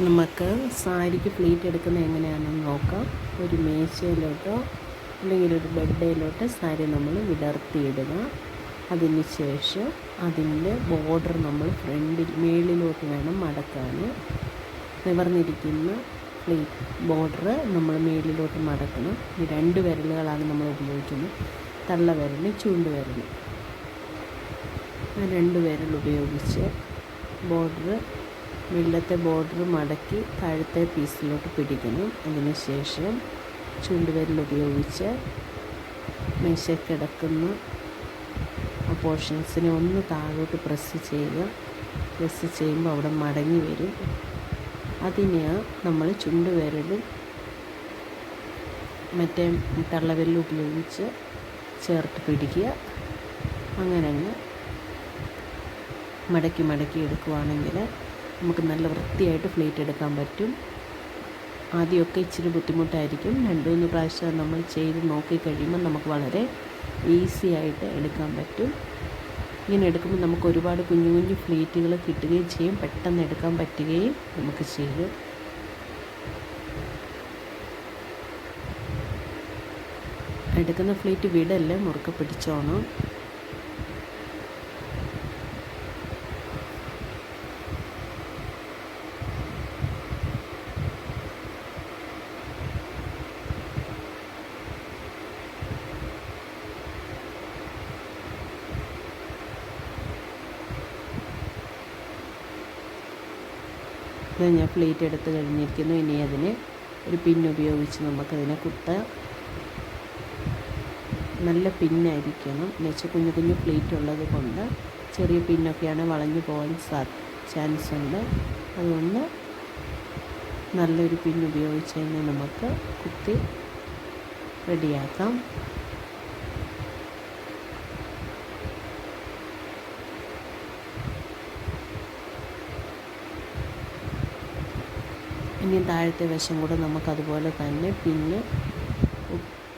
നമുക്ക് സാരിക്ക് പ്ലീറ്റ് എടുക്കുന്നത് എങ്ങനെയാണെന്ന് നോക്കാം. ഒരു മേശയിലോട്ടോ അല്ലെങ്കിൽ ഒരു ബെഡയിലോട്ടോ സാരി നമ്മൾ വിടർത്തിയിടുക. അതിന് ശേഷം അതിൻ്റെ ബോർഡർ നമ്മൾ മേളിലോട്ട് വേണം മടക്കാൻ. നിവർന്നിരിക്കുന്ന പ്ലീറ്റ് ബോർഡർ നമ്മൾ മേളിലോട്ട് മടക്കണം. ഈ 2 വിരലുകളാണ് നമ്മൾ ഉപയോഗിക്കുന്നത്. തള്ളവിരൽ, ചൂണ്ടുവിരൽ. ആ 2 വിരൽ ഉപയോഗിച്ച് മുകളിലത്തെ ബോർഡർ മടക്കി താഴത്തെ പീസിലോട്ട് പിടിക്കണം. അതിനുശേഷം ചൂണ്ടുവിരൽ ഉപയോഗിച്ച് മേശ കിടക്കുന്ന ആ പോർഷൻസിനെ ഒന്ന് താഴോട്ട് പ്രസ് ചെയ്യുക. പ്രസ് ചെയ്യുമ്പോൾ അവിടെ മടങ്ങി വരും. അതിനെ നമ്മൾ ചൂണ്ടുവിരലും മറ്റേ തള്ളവിരൽ ഉപയോഗിച്ച് ചേർത്ത് പിടിക്കുക. അങ്ങനെ മടക്കി എടുക്കുവാണെങ്കിൽ നമുക്ക് നല്ല വൃത്തിയായിട്ട് പ്ലേറ്റ് എടുക്കാൻ പറ്റും. ആദ്യമൊക്കെ ഇച്ചിരി ബുദ്ധിമുട്ടായിരിക്കും. 2-3 പ്രാവശ്യം നമ്മൾ ചെയ്ത് നോക്കിക്കഴിയുമ്പോൾ നമുക്ക് വളരെ ഈസി ആയിട്ട് എടുക്കാൻ പറ്റും. ഇങ്ങനെ എടുക്കുമ്പോൾ നമുക്ക് ഒരുപാട് കുഞ്ഞു കുഞ്ഞു പ്ലേറ്റുകൾ കിട്ടുകയും ചെയ്യും. പെട്ടെന്ന് എടുക്കാൻ പറ്റുകയും നമുക്ക് ചെയ്യും. എടുക്കുന്ന പ്ലേറ്റ് വിടല്ലേ, മുറുക്കെ പിടിച്ചോണം. ഞാൻ പ്ലേറ്റ് എടുത്ത് കഴിഞ്ഞിരിക്കുന്നു. ഇനി അതിനെ ഒരു പിന്നുപയോഗിച്ച് നമുക്കതിനെ കുത്താം. നല്ല പിന്നായിരിക്കണം. എന്നുവെച്ചാൽ കുഞ്ഞു കുഞ്ഞു പ്ലേറ്റ് ഉള്ളത് കൊണ്ട് ചെറിയ പിന്നൊക്കെയാണ് വളഞ്ഞു പോകാൻ ചാൻസ് ഉണ്ട്. അതുകൊണ്ട് നല്ലൊരു പിന്നുപയോഗിച്ച് തന്നെ നമുക്ക് കുത്തി റെഡിയാക്കാം. ഇനി താഴത്തെ വശം കൂടെ നമുക്കതുപോലെ തന്നെ പിന്നെ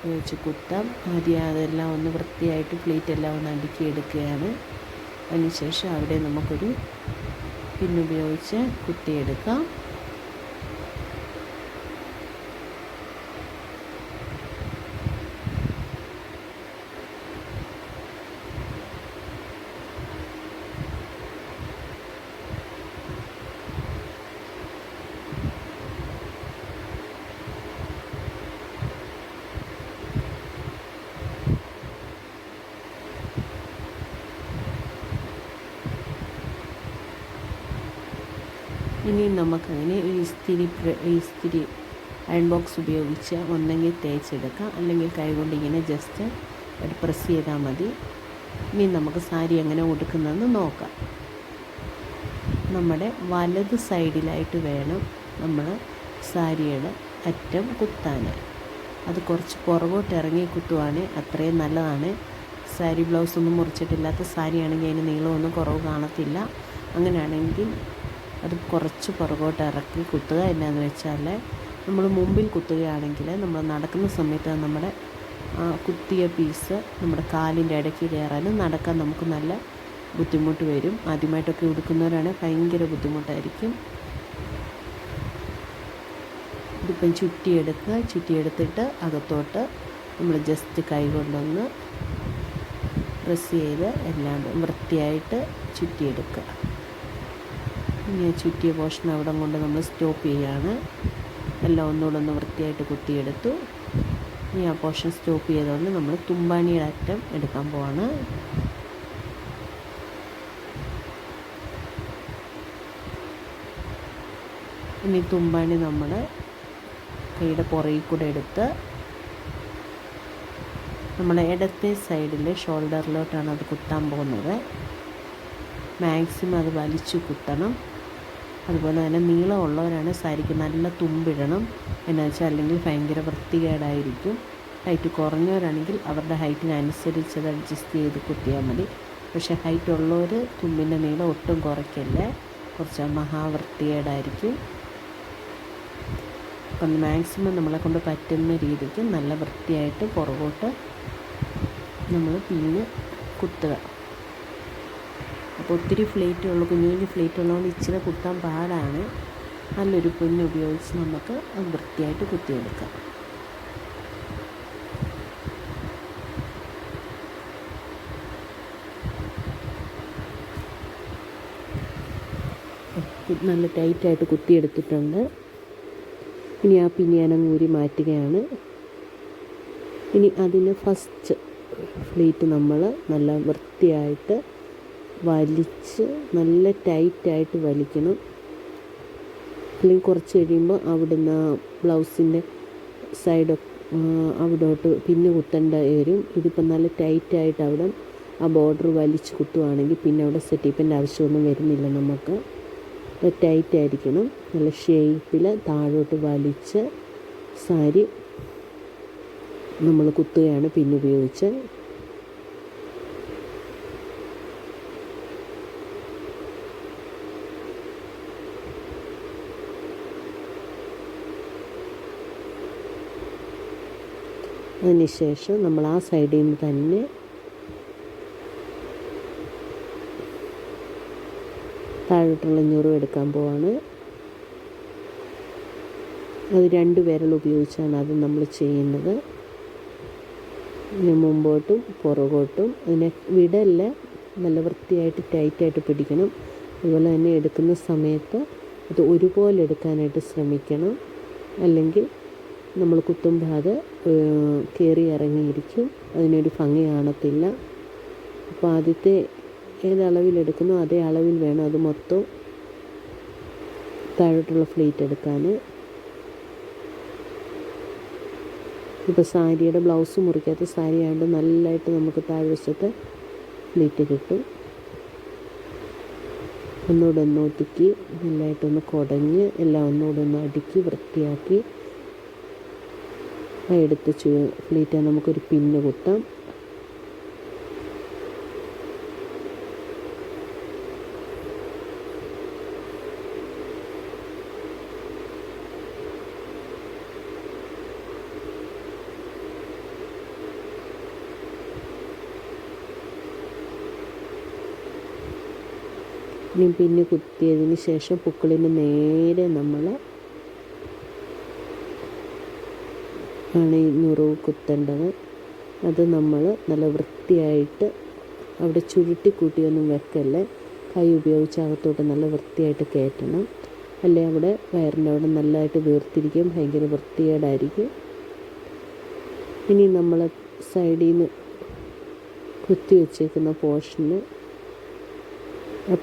വെച്ച് കുത്താം. ആദ്യം അതെല്ലാം ഒന്ന് വൃത്തിയായിട്ട് പ്ലേറ്റെല്ലാം ഒന്ന് അടുക്കിയെടുക്കുകയാണ്. അതിനുശേഷം അവിടെ നമുക്കൊരു പിന്നുപയോഗിച്ച് കുത്തിയെടുക്കാം. ഇനി നമുക്കതിനെ ഇസ്തിരി അയൺ ബോക്സ് ഉപയോഗിച്ച് ഒന്നെങ്കിൽ തേച്ചെടുക്കാം, അല്ലെങ്കിൽ കൈകൊണ്ട് ഇങ്ങനെ ജസ്റ്റ് പ്രസ് ചെയ്താൽ മതി. ഇനി നമുക്ക് സാരി എങ്ങനെ ഉടുക്കുന്നതെന്ന് നോക്കാം. നമ്മുടെ വലത് സൈഡിലായിട്ട് വേണം നമ്മൾ സാരിയുടെ അറ്റം കുത്താൻ. അത് കുറച്ച് പുറകോട്ട് ഇറങ്ങി കുത്തുവാണെങ്കിൽ അത്രയും നല്ലതാണ്. സാരി ബ്ലൗസൊന്നും മുറിച്ചിട്ടില്ലാത്ത സാരിയാണെങ്കിൽ അതിന് നീളമൊന്നും കുറവ് കാണത്തില്ല. അങ്ങനെയാണെങ്കിൽ അത് കുറച്ച് പുറകോട്ട് ഇറക്കി കുത്തുക. എന്നാന്ന് വെച്ചാൽ നമ്മൾ മുമ്പിൽ കുത്തുകയാണെങ്കിൽ നമ്മൾ നടക്കുന്ന സമയത്ത് നമ്മുടെ കുത്തിയ പീസ് നമ്മുടെ കാലിൻ്റെ ഇടയ്ക്ക് കയറാനും നടക്കാൻ നമുക്ക് നല്ല ബുദ്ധിമുട്ട് വരും. ആദ്യമായിട്ടൊക്കെ ഉടുക്കുന്നവരാണെങ്കിൽ ഭയങ്കര ബുദ്ധിമുട്ടായിരിക്കും. ഇതിപ്പം ചുറ്റിയെടുത്തിട്ട് അകത്തോട്ട് നമ്മൾ ജസ്റ്റ് കൈ കൊണ്ടൊന്ന് പ്രസ് ചെയ്ത് എല്ലാം വൃത്തിയായിട്ട് ചുറ്റിയെടുക്കുക. ഇനി ചുറ്റിയ പോർഷൻ അവിടെ കൊണ്ട് നമ്മൾ സ്റ്റോപ്പ് ചെയ്യുകയാണ്. എല്ലാം ഒന്നുകൂടെ ഒന്ന് വൃത്തിയായിട്ട് കുത്തിയെടുത്തു. ഇനി ആ പോർഷൻ സ്റ്റോപ്പ് ചെയ്തുകൊണ്ട് നമ്മൾ തുമ്പാണിയുടെ അറ്റം എടുക്കാൻ പോവാണ്. ഇനി തുമ്പാണി നമ്മൾ കൈയുടെ പുറകിൽ കൂടെ എടുത്ത് നമ്മുടെ ഇടത്തെ സൈഡിൽ ഷോൾഡറിലോട്ടാണ് അത് കുത്താൻ പോകുന്നത്. മാക്സിമം അത് വലിച്ചു കുത്തണം. അതുപോലെ തന്നെ നീളമുള്ളവരാണ് സാരിക്ക് നല്ല തുമ്പിടണം. എന്നു വെച്ചാൽ അല്ലെങ്കിൽ ഭയങ്കര വൃത്തികേടായിരിക്കും. ഹൈറ്റ് കുറഞ്ഞവരാണെങ്കിൽ അവരുടെ ഹൈറ്റിനനുസരിച്ച് അത് അഡ്ജസ്റ്റ് ചെയ്ത് കുത്തിയാൽ മതി. പക്ഷേ ഹൈറ്റ് ഉള്ളവർ തുമ്പിൻ്റെ നീളം ഒട്ടും കുറയ്ക്കല്ല, കുറച്ച് മഹാവൃത്തികേടായിരിക്കും. അപ്പം മാക്സിമം നമ്മളെ കൊണ്ട് പറ്റുന്ന രീതിക്ക് നല്ല വൃത്തിയായിട്ട് പുറകോട്ട് നമ്മൾ പിന്ന് കുത്തുക. അപ്പോൾ ഒത്തിരി ഫ്ലേറ്റുള്ള കുഞ്ഞു കുഞ്ഞു ഫ്ലേറ്റ് ഉള്ളതുകൊണ്ട് ഇച്ചിരി കുത്താൻ പാടാണ്. നല്ലൊരു പൊന്ന് ഉപയോഗിച്ച് നമുക്ക് അത് വൃത്തിയായിട്ട് കുത്തിയെടുക്കാം. നല്ല ടൈറ്റായിട്ട് കുത്തിയെടുത്തിട്ടുണ്ട്. ഇനി ആ പിന്നി ഞാനങ്ങ് ഊരി മാറ്റുകയാണ്. ഇനി അതിന് ഫസ്റ്റ് ഫ്ലീറ്റ് നമ്മൾ നല്ല വൃത്തിയായിട്ട് വലിച്ച് നല്ല ടൈറ്റായിട്ട് വലിക്കണം. അല്ലെങ്കിൽ കുറച്ച് കഴിയുമ്പോൾ അവിടുന്ന് ബ്ലൗസിൻ്റെ സൈഡ് അവിടോട്ട് പിന്നെ കുത്തേണ്ട വരും. ഇതിപ്പോൾ നല്ല ടൈറ്റായിട്ട് അവിടെ ആ ബോർഡർ വലിച്ച് കുത്തുവാണെങ്കിൽ പിന്നെ അവിടെ സെറ്റിപ്പിൻ്റെ ആവശ്യമൊന്നും വരുന്നില്ല. നമുക്ക് ടൈറ്റായിരിക്കണം. നല്ല ഷേപ്പിൽ താഴോട്ട് വലിച്ച് സാരി നമ്മൾ കുത്തുകയാണ് പിന്നുപയോഗിച്ച്. അതിനുശേഷം നമ്മൾ ആ സൈഡിൽ നിന്ന് തന്നെ താഴോട്ടുള്ള ഞൊറിവ് എടുക്കാൻ പോവാണ്. അത് 2 വിരൽ ഉപയോഗിച്ചാണ് അത് നമ്മൾ ചെയ്യുന്നത്. ഇതിന് മുമ്പോട്ടും പുറകോട്ടും അതിനെ വിടല്ല, നല്ല വൃത്തിയായിട്ട് ടൈറ്റായിട്ട് പിടിക്കണം. അതുപോലെ തന്നെ എടുക്കുന്ന സമയത്ത് അത് ഒരുപോലെ എടുക്കാനായിട്ട് ശ്രമിക്കണം. അല്ലെങ്കിൽ നമ്മൾ കുത്തുമ്പോൾ അത് കയറി ഇറങ്ങിയിരിക്കും, അതിനൊരു ഭംഗി കാണത്തില്ല. അപ്പോൾ ആദ്യത്തെ ഏതളവിലെടുക്കുന്നോ അതേ അളവിൽ വേണം അത് മൊത്തം താഴോട്ടുള്ള ഫ്ലീറ്റ് എടുക്കാൻ. ഇപ്പോൾ സാരിയുടെ ബ്ലൗസ് മുറിക്കാത്ത സാരി ആയതുകൊണ്ട് നല്ലതായിട്ട് നമുക്ക് താഴ്വശത്ത് ഫ്ലീറ്റ് കിട്ടും. ഒന്നുകൂടെ ഒന്ന് ഒതുക്കി നല്ലതായിട്ടൊന്ന് കുടഞ്ഞ് എല്ലാം ഒന്നുകൂടെ ഒന്ന് അടുക്കി വൃത്തിയാക്കി എടുത്ത് ഫ്ലീറ്റ് നമുക്കൊരു പിന്ന് കുത്താം. ഇനി പിന്നെ കുത്തിയതിന് ശേഷം പുക്കിളിന് നേരെ നമ്മൾ ആണ് ഈ ഞൊറിവ് കുത്തേണ്ടത്. അത് നമ്മൾ നല്ല വൃത്തിയായിട്ട് അവിടെ ചുരുട്ടി കൂട്ടിയൊന്നും വെക്കല്ലേ, കൈ ഉപയോഗിച്ച് അകത്തോട്ട് നല്ല വൃത്തിയായിട്ട് കയറ്റണം. അല്ലെ അവിടെ വയറിൻ്റെ അവിടെ നല്ലതായിട്ട് വീർത്തിരിക്കും, ഭയങ്കര വൃത്തികേടായിരിക്കും. ഇനി നമ്മൾ സൈഡിൽ നിന്ന് കുത്തി വെച്ചേക്കുന്ന പോർഷന്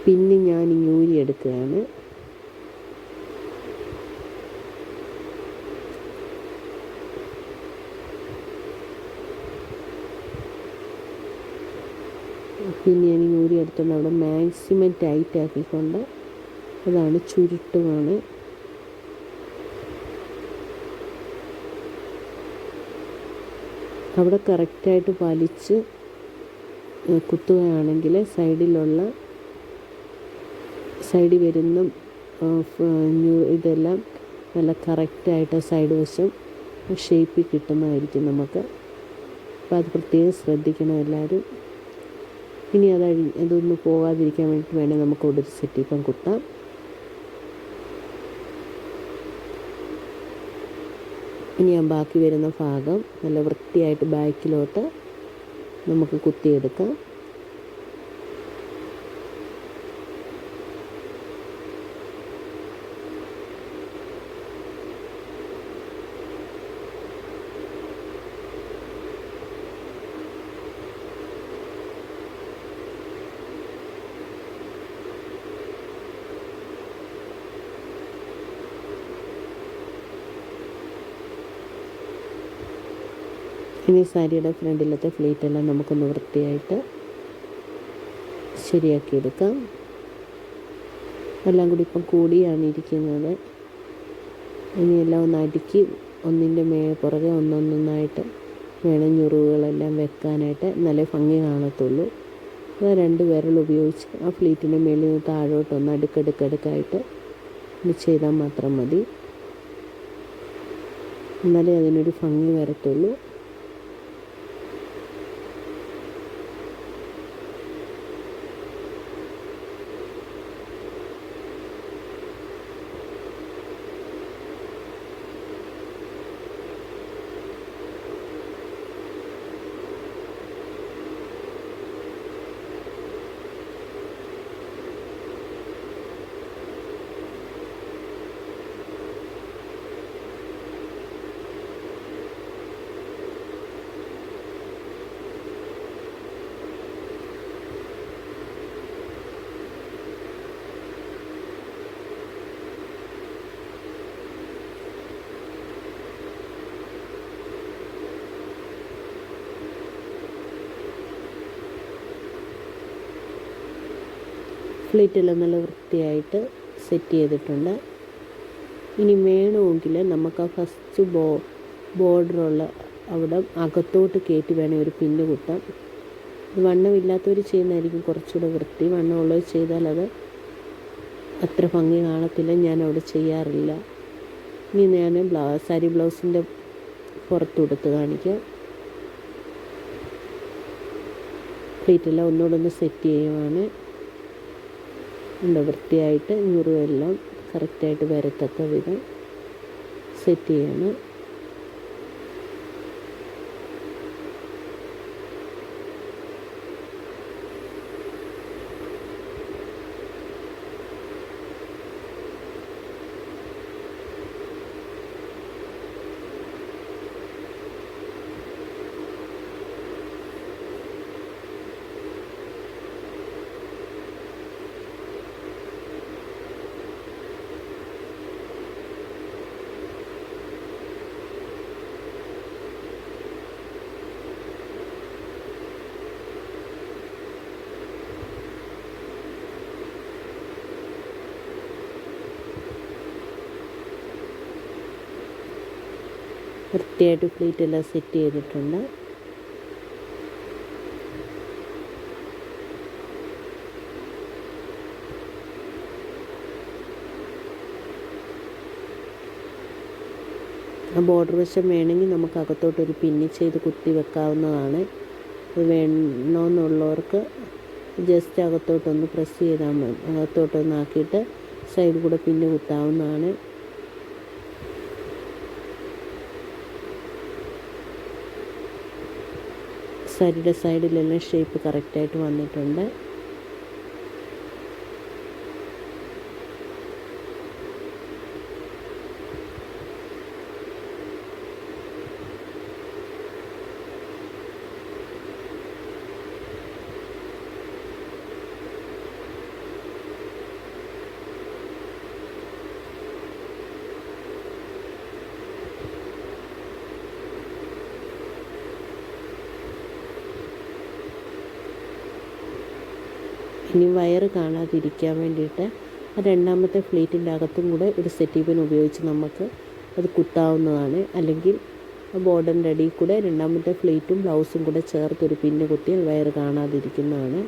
പിന്നെ ഞാൻ ഊരി എടുക്കുകയാണ്. പിന്നെ ഞാൻ ഊരി എടുത്തുകൊണ്ട് അവിടെ മാക്സിമം ടൈറ്റ് ആക്കിക്കൊണ്ട് അതാണ് ചുരുട്ടുമാണ്. അവിടെ കറക്റ്റായിട്ട് വലിച്ച് കുത്തുകയാണെങ്കിൽ സൈഡിൽ വരുന്ന ഇതെല്ലാം നല്ല കറക്റ്റായിട്ട് സൈഡ് വശം ഷേപ്പിൽ കിട്ടുന്നതായിരിക്കും നമുക്ക്. അപ്പോൾ അത് പ്രത്യേകം ശ്രദ്ധിക്കണം എല്ലാവരും. ഇനി അതൊന്നും പോകാതിരിക്കാൻ വേണ്ടിയിട്ട് വേണമെങ്കിൽ നമുക്ക് ഇവിടെ ഒരു സെറ്റിപ്പം കുത്താം. ഇനി ആ ബാക്കി വരുന്ന ഭാഗം നല്ല വൃത്തിയായിട്ട് ബാക്കിലോട്ട് നമുക്ക് കുത്തിയെടുക്കാം. ഇനി സാരിയുടെ ഫ്രണ്ടിലത്തെ ഫ്ലീറ്റെല്ലാം നമുക്കൊന്ന് വൃത്തിയായിട്ട് ശരിയാക്കിയെടുക്കാം. എല്ലാം കൂടി ഇപ്പം കൂടിയാണ് ഇരിക്കുന്നത്. ഇനിയെല്ലാം ഒന്ന് അടുക്കി ഒന്നിൻ്റെ പുറകെ ഒന്നൊന്നായിട്ട് വേണം ഞൊറിവുകളെല്ലാം വെക്കാനായിട്ട്, എന്നാലേ ഭംഗി കാണത്തുള്ളൂ. അത് 2 വിരൽ ഉപയോഗിച്ച് ആ ഫ്ലീറ്റിൻ്റെ മേളിൽ നിന്ന് താഴോട്ടൊന്ന് അടുക്കടുക്കായിട്ട് ചെയ്താൽ മാത്രം മതി, എന്നാലേ അതിനൊരു ഭംഗി വരത്തുള്ളൂ. ഫ്ലീറ്റെല്ലാം നല്ല വൃത്തിയായിട്ട് സെറ്റ് ചെയ്തിട്ടുണ്ട്. ഇനി വേണമെങ്കിൽ നമുക്ക് ആ ഫസ്റ്റ് ബോർഡറുള്ള അവിടെ അകത്തോട്ട് കയറ്റി വേണേൽ ഒരു പിന്ന് കുത്താം. വണ്ണമില്ലാത്തവർ ചെയ്യുന്നതായിരിക്കും കുറച്ചുകൂടെ വൃത്തി. വണ്ണമുള്ളവർ ചെയ്താൽ അത് അത്ര ഭംഗി കാണത്തില്ല. ഞാൻ അവിടെ ചെയ്യാറില്ല. ഇനി ഞാൻ സാരി ബ്ലൗസിൻ്റെ പുറത്തുകൊടുത്ത് കാണിക്കാം. പ്ലീറ്റെല്ലാം ഒന്നുകൂടെ ഒന്ന് സെറ്റ് ചെയ്യുവാണ്. വൃത്തിയായിട്ട് ഞുറുവെല്ലാം കറക്റ്റായിട്ട് വരത്തക്ക വിധം സെറ്റ് ചെയ്യണം. വൃത്തിയായിട്ട് പ്ലീറ്റെല്ലാം സെറ്റ് ചെയ്തിട്ടുണ്ട്. ആ ബോർഡർ വശം വേണമെങ്കിൽ നമുക്ക് അകത്തോട്ടൊരു പിന്നി ചെയ്ത് കുത്തി വെക്കാവുന്നതാണ്. അത് വേണമെന്നുള്ളവർക്ക് ജസ്റ്റ് അകത്തോട്ടൊന്ന് പ്രസ് ചെയ്താൽ മതി. അകത്തോട്ടൊന്നാക്കിയിട്ട് സൈഡിൽ കൂടെ പിന്ന് കുത്താവുന്നതാണ്. സാരിയുടെ സൈഡിലെല്ലാം ഷേപ്പ് കറക്റ്റായിട്ട് വന്നിട്ടുണ്ട്. ഇനി വയറ് കാണാതിരിക്കാൻ വേണ്ടിയിട്ട് രണ്ടാമത്തെ ഫ്ലീറ്റിൻ്റെ അകത്തും കൂടെ ഒരു സെറ്റി പിൻ ഉപയോഗിച്ച് നമുക്ക് അത് കുത്താവുന്നതാണ്. അല്ലെങ്കിൽ ബോർഡറിൻ്റെ അടിയിൽ കൂടെ രണ്ടാമത്തെ ഫ്ലീറ്റും ബ്ലൗസും കൂടെ ചേർത്തൊരു പിന്ന് കുത്തിയാൽ വയറ് കാണാതിരിക്കുന്നതാണ്.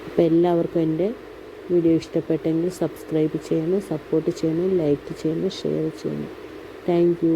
അപ്പോൾ എല്ലാവർക്കും എൻ്റെ വീഡിയോ ഇഷ്ടപ്പെട്ടെങ്കിൽ സബ്സ്ക്രൈബ് ചെയ്യണം, സപ്പോർട്ട് ചെയ്യണം, ലൈക്ക് ചെയ്യണം, ഷെയർ ചെയ്യണം. Thank you.